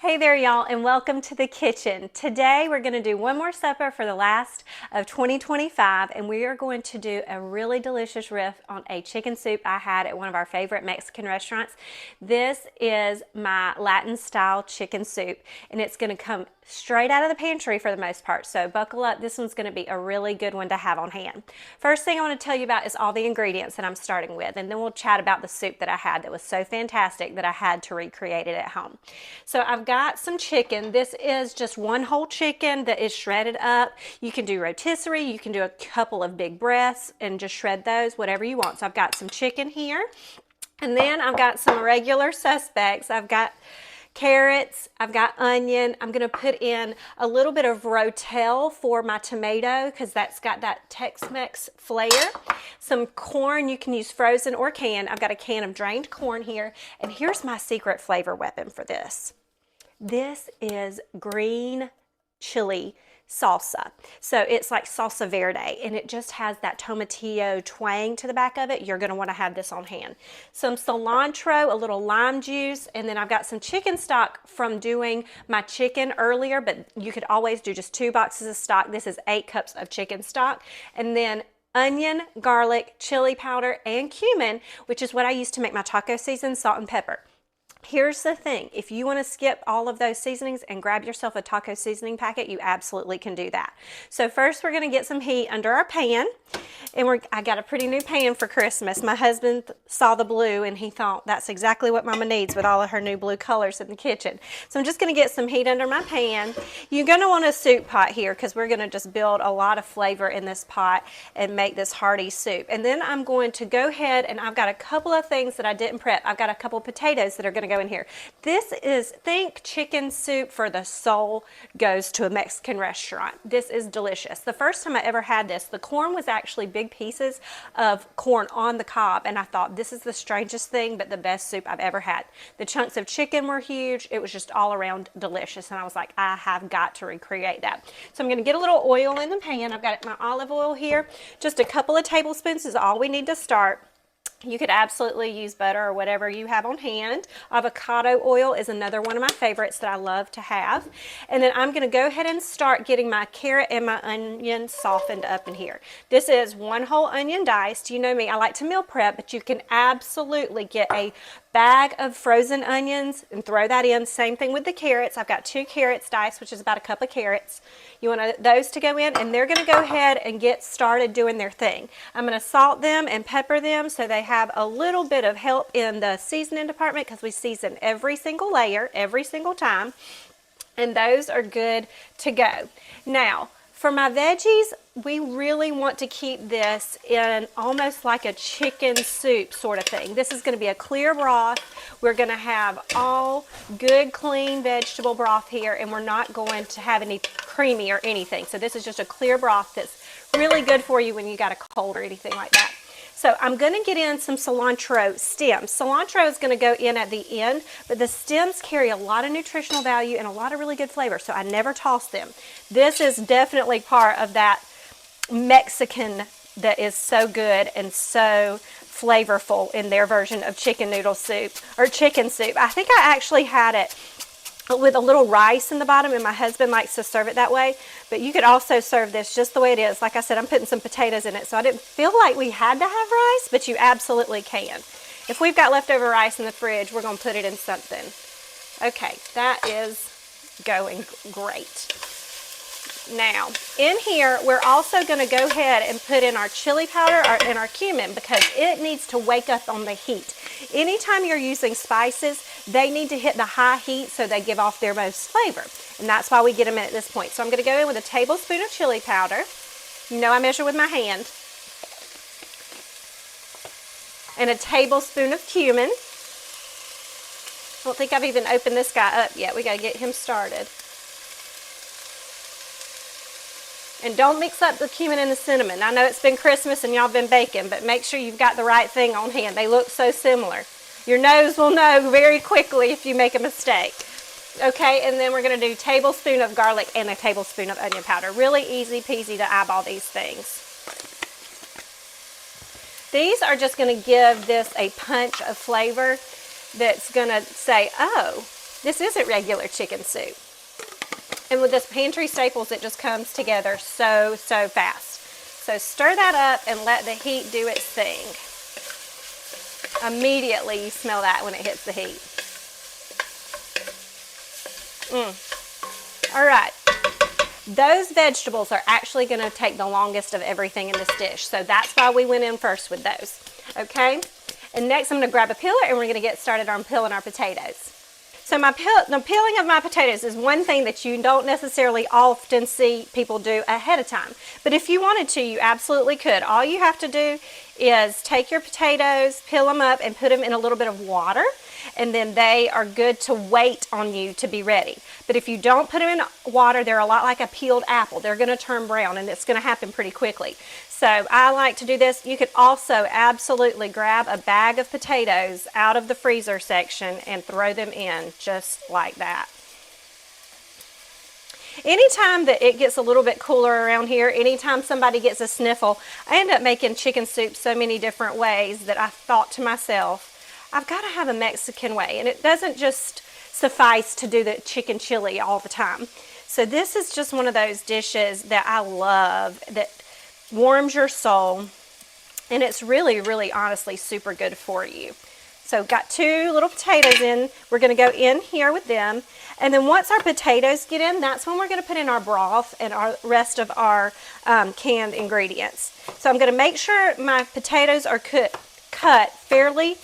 Hey there, y'all, and welcome to the kitchen. Today we're going to do one more supper for the last of 2025, and we are going to do a really delicious riff on a chicken soup I had at one of our favorite Mexican restaurants. This is my Latin style chicken soup, and it's going to come straight out of the pantry for the most part, so buckle up. This one's going to be a really good one to have on hand. First thing I want to tell you about is all the ingredients that I'm starting with, and then we'll chat about the soup that I had that was so fantastic that I had to recreate it at home. So I've got some chicken. This is just one whole chicken that is shredded up. You can do rotisserie, you can do a couple of big breasts and just shred those, whatever you want. So I've got some chicken here, and then I've got some regular suspects. I've got carrots, I've got onion. I'm going to put in a little bit of Rotel for my tomato because that's got that Tex-Mex flair. Some corn, you can use frozen or canned. I've got a can of drained corn here, and here's my secret flavor weapon for this. This is green chili salsa. So it's like salsa verde, and it just has that tomatillo twang to the back of it. You're going to want to have this on hand. Some cilantro, a little lime juice, and then I've got some chicken stock from doing my chicken earlier, but you could always do just 2 boxes of stock. This is 8 cups of chicken stock. And then onion, garlic, chili powder, and cumin, which is what I use to make my taco season, salt and pepper. Here's the thing, if you want to skip all of those seasonings and grab yourself a taco seasoning packet, you absolutely can do that. So first we're going to get some heat under our pan, and I got a pretty new pan for Christmas. My husband saw the blue and he thought that's exactly what Mama needs with all of her new blue colors in the kitchen. So I'm just going to get some heat under my pan. You're going to want a soup pot here because we're going to just build a lot of flavor in this pot and make this hearty soup. And then I'm going to go ahead, and I've got a couple of things that I didn't prep. I've got a couple of potatoes that are going to go in here. This is, think chicken soup for the soul goes to a Mexican restaurant. This is delicious. The first time I ever had this, the corn was actually big pieces of corn on the cob, and I thought this is the strangest thing but the best soup I've ever had. The chunks of chicken were huge. It was just all around delicious, and I was like, I have got to recreate that. So I'm going to get a little oil in the pan. I've got my olive oil here. Just a couple of tablespoons is all we need to start. You could absolutely use butter or whatever you have on hand. Avocado oil is another one of my favorites that I love to have. And then I'm going to go ahead and start getting my carrot and my onion softened up in here. This is one whole onion diced. You know me, I like to meal prep, but you can absolutely get a bag of frozen onions and throw that in. Same thing with the carrots. I've got 2 carrots diced, which is about a cup of carrots. You want those to go in, and they're going to go ahead and get started doing their thing. I'm going to salt them and pepper them so they have a little bit of help in the seasoning department because we season every single layer, every single time, and those are good to go. Now, for my veggies, we really want to keep this in almost like a chicken soup sort of thing. This is going to be a clear broth. We're going to have all good, clean vegetable broth here, and we're not going to have any creamy or anything. So this is just a clear broth that's really good for you when you got a cold or anything like that. So I'm going to get in some cilantro stems. Cilantro is going to go in at the end, but the stems carry a lot of nutritional value and a lot of really good flavor, so I never toss them. This is definitely part of that Mexican that is so good and so flavorful in their version of chicken noodle soup or chicken soup. I think I actually had it with a little rice in the bottom, and my husband likes to serve it that way, but you could also serve this just the way it is. Like I said, I'm putting some potatoes in it, so I didn't feel like we had to have rice, but you absolutely can. If we've got leftover rice in the fridge, we're going to put it in something. Okay, that is going great. Now, in here, we're also going to go ahead and put in our chili powder and our cumin because it needs to wake up on the heat. Anytime you're using spices, they need to hit the high heat so they give off their most flavor. And that's why we get them in at this point. So I'm going to go in with a tablespoon of chili powder. You know I measure with my hand. And a tablespoon of cumin. I don't think I've even opened this guy up yet. We got to get him started. And don't mix up the cumin and the cinnamon. I know it's been Christmas and y'all been baking, but make sure you've got the right thing on hand. They look so similar. Your nose will know very quickly if you make a mistake. Okay, and then we're going to do a tablespoon of garlic and a tablespoon of onion powder. Really easy peasy to eyeball these things. These are just going to give this a punch of flavor that's going to say, oh, This isn't regular chicken soup. And with this pantry staples, it just comes together so fast. So stir that up and let the heat do its thing. Immediately you smell that when it hits the heat. All right. Those vegetables are actually going to take the longest of everything in this dish. So that's why we went in first with those. Okay? And next I'm going to grab a peeler and we're going to get started on peeling our potatoes. So the peeling of my potatoes is one thing that you don't necessarily often see people do ahead of time. But if you wanted to, you absolutely could. All you have to do is take your potatoes, peel them up, and put them in a little bit of water. And then they are good to wait on you to be ready. But if you don't put them in water, they're a lot like a peeled apple. They're going to turn brown, and it's going to happen pretty quickly. So I like to do this. You could also absolutely grab a bag of potatoes out of the freezer section and throw them in just like that. Anytime that it gets a little bit cooler around here, anytime somebody gets a sniffle, I end up making chicken soup so many different ways that I thought to myself, I've got to have a Mexican way. And it doesn't just suffice to do the chicken chili all the time. So this is just one of those dishes that I love, that warms your soul, and it's really honestly super good for you. So got 2 little potatoes in. We're going to go in here with them, and then once our potatoes get in, that's when we're going to put in our broth and our rest of our canned ingredients. So I'm going to make sure my potatoes are cut fairly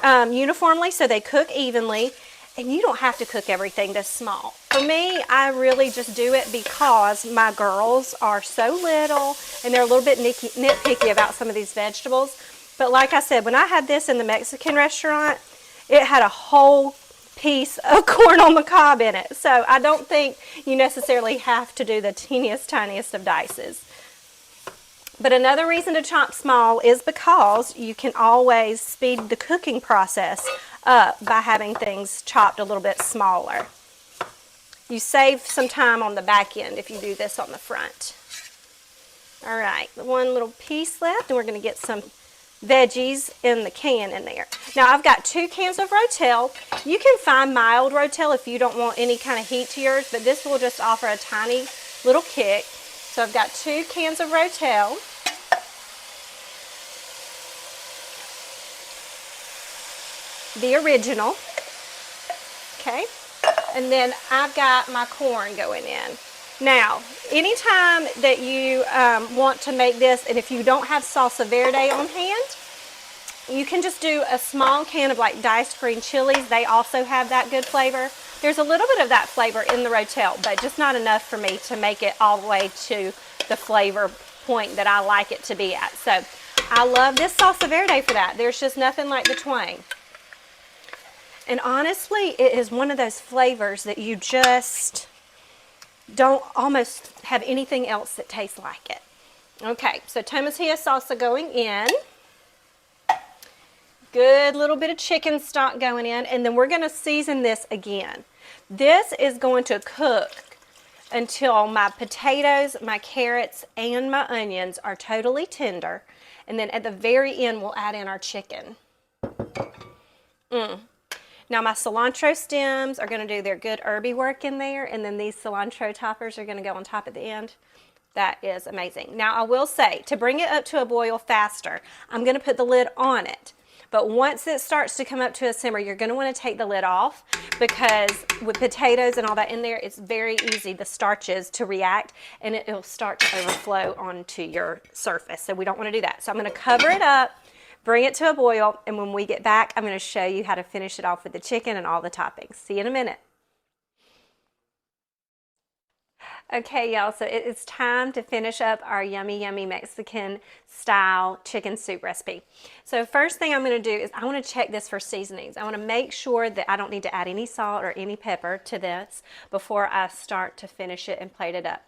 uniformly so they cook evenly. And you don't have to cook everything this small. For me, I really just do it because my girls are so little and they're a little bit nitpicky about some of these vegetables. But like I said, when I had this in the Mexican restaurant, it had a whole piece of corn on the cob in it. So I don't think you necessarily have to do the teeniest, tiniest of dices. But another reason to chop small is because you can always speed the cooking process up by having things chopped a little bit smaller. You save some time on the back end if you do this on the front. All right, one little piece left, and we're going to get some veggies in the can in there. Now I've got 2 cans of Rotel. You can find mild Rotel if you don't want any kind of heat to yours, but this will just offer a tiny little kick. So I've got 2 cans of Rotel. The original. Okay. And then I've got my corn going in. Now, anytime that you want to make this, and if you don't have salsa verde on hand, you can just do a small can of like diced green chilies. They also have that good flavor. There's a little bit of that flavor in the Rotel, but just not enough for me to make it all the way to the flavor point that I like it to be at. So I love this salsa verde for that. There's just nothing like the twang. And honestly, it is one of those flavors that you just don't almost have anything else that tastes like it. Okay, so tomatillo salsa going in. Good little bit of chicken stock going in, and then we're going to season this again. This is going to cook until my potatoes, my carrots, and my onions are totally tender. And then at the very end, we'll add in our chicken. Now my cilantro stems are going to do their good herby work in there, and then these cilantro toppers are going to go on top at the end. That is amazing. Now I will say, to bring it up to a boil faster, I'm going to put the lid on it. But once it starts to come up to a simmer, you're going to want to take the lid off, because with potatoes and all that in there, it's very easy, the starches, to react, and it'll start to overflow onto your surface. So we don't want to do that. So I'm going to cover it up, bring it to a boil, and when we get back, I'm going to show you how to finish it off with the chicken and all the toppings. See you in a minute. Okay, y'all, so it's time to finish up our yummy, yummy Mexican style chicken soup recipe. So first thing I'm going to do is I want to check this for seasonings. I want to make sure that I don't need to add any salt or any pepper to this before I start to finish it and plate it up.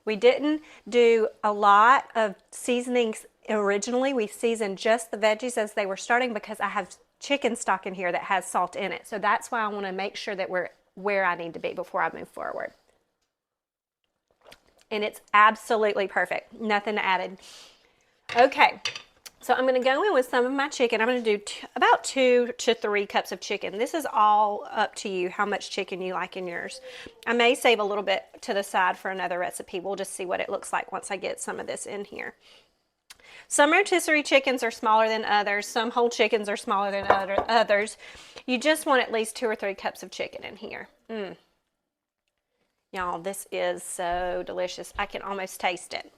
We didn't do a lot of seasonings originally. We seasoned just the veggies as they were starting because I have chicken stock in here that has salt in it. So that's why I want to make sure that we're where I need to be before I move forward. And it's absolutely perfect. Nothing added. Okay, So I'm going to go in with some of my chicken. I'm going to do about 2 to 3 cups of chicken. This is all up to you, how much chicken you like in yours. I may save a little bit to the side for another recipe. We'll just see what it looks like once I get some of this in here. Some rotisserie chickens are smaller than others. Some whole chickens are smaller than others. You just want at least 2 or 3 cups of chicken in here. Y'all, this is so delicious. I can almost taste it.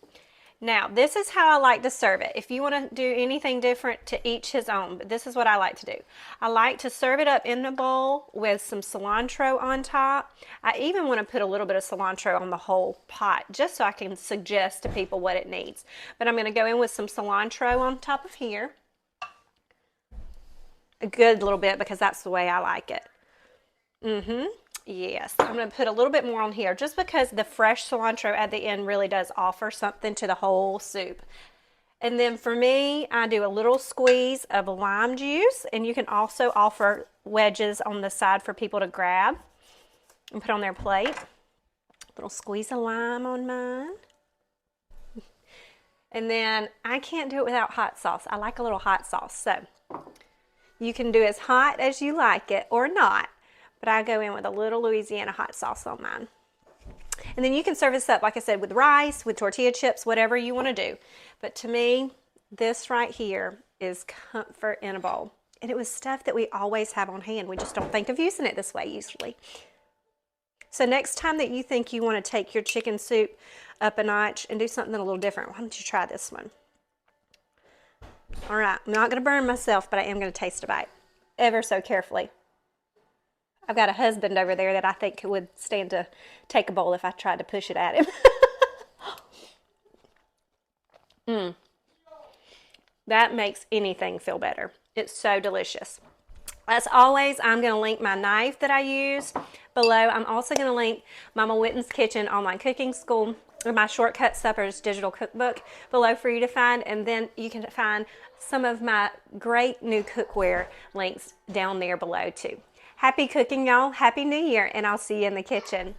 Now, this is how I like to serve it. If you want to do anything different, to each his own, but this is what I like to do. I like to serve it up in a bowl with some cilantro on top. I even want to put a little bit of cilantro on the whole pot, just so I can suggest to people what it needs. But I'm going to go in with some cilantro on top of here. A good little bit, because that's the way I like it. Yes, I'm going to put a little bit more on here just because the fresh cilantro at the end really does offer something to the whole soup. And then for me, I do a little squeeze of lime juice, and you can also offer wedges on the side for people to grab and put on their plate. Little squeeze of lime on mine. And then I can't do it without hot sauce. I like a little hot sauce, so you can do as hot as you like it or not. But I go in with a little Louisiana hot sauce on mine. And then you can serve this up, like I said, with rice, with tortilla chips, whatever you want to do. But to me, this right here is comfort in a bowl. And it was stuff that we always have on hand. We just don't think of using it this way usually. So next time that you think you want to take your chicken soup up a notch and do something a little different, why don't you try this one? All right, I'm not going to burn myself, but I am going to taste a bite ever so carefully. I've got a husband over there that I think would stand to take a bowl if I tried to push it at him. That makes anything feel better. It's so delicious. As always, I'm going to link my knife that I use below. I'm also going to link Mama Whitten's Kitchen Online Cooking School or my Shortcut Suppers digital cookbook below for you to find. And then you can find some of my great new cookware links down there below too. Happy cooking, y'all. Happy New Year, and I'll see you in the kitchen.